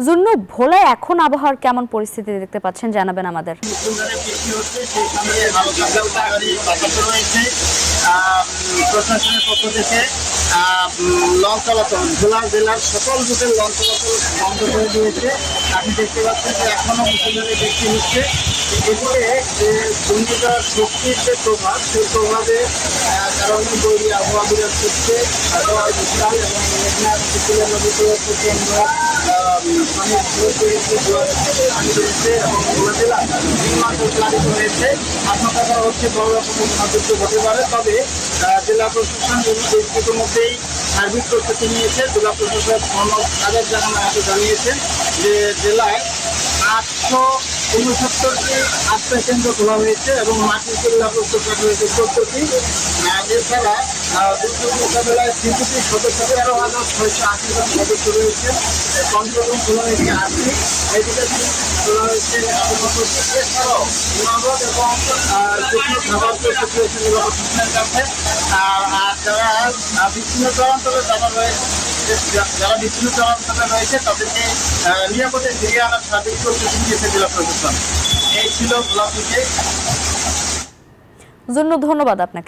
জুন্নু, ভোলায় এখন আবহাওয়ার কেমন পরিস্থিতি দেখতে পাচ্ছেন জানাবেন আমাদের। প্রশাসনের পক্ষ থেকে লঞ্চ চলাচল ভোলা জেলার সকল রুটের লঞ্চ চলাচল বন্ধ করে দিয়েছে। আপনি দেখতে পাচ্ছেন যে এখনো মুসলমানের বৃষ্টি হচ্ছে। এদিকে যে ঘূর্ণিঝড় শক্তির যে প্রভাব, সেই প্রভাবে কারণে বৈরী আবহাওয়া বিরাজ করছে। বিশাল এবং মেঘনার উপকূলীয় নদীতে প্রচন্ড পানির স্রোত রয়েছে এবং ভোলা জেলা প্লাবিত হয়েছে। আশঙ্কা করা হচ্ছে বড় রকমের মহাযুদ্ধ হতে পারে। তবে জেলা প্রশাসন ইতিমধ্যেই সার্বিক প্রস্তুতি নিয়েছে। জেলা প্রশাসক মোহাম্মদ কাদের জানিয়েছেন যে জেলায় 869টি আশ্রয় কেন্দ্র খোলা হয়েছে এবং মাটির জেলা প্রস্তুত করা হয়েছে 14টি। এছাড়া দুর্যোগ মোকাবেলায় সিপিটির সদস্য 13,680 জন সদস্য রয়েছে। কন্ট্রোল রুম খোলা হয়েছে 8টি, মেডিকেল খোলা হয়েছে। এছাড়াও নগদ এবং শুকনো খাবার প্রস্তুত হয়েছে জেলা প্রশাসনের কাছে। আর যারা বিচ্ছিন্ন চরাঞ্চলে রয়েছে তাদেরকে নিরাপদে ফিরিয়ে আনার সার্বিক প্রস্তুতি নিয়েছে জেলা প্রশাসন। এই ছিল ভোলা থেকে। জন্য ধন্যবাদ আপনাকে।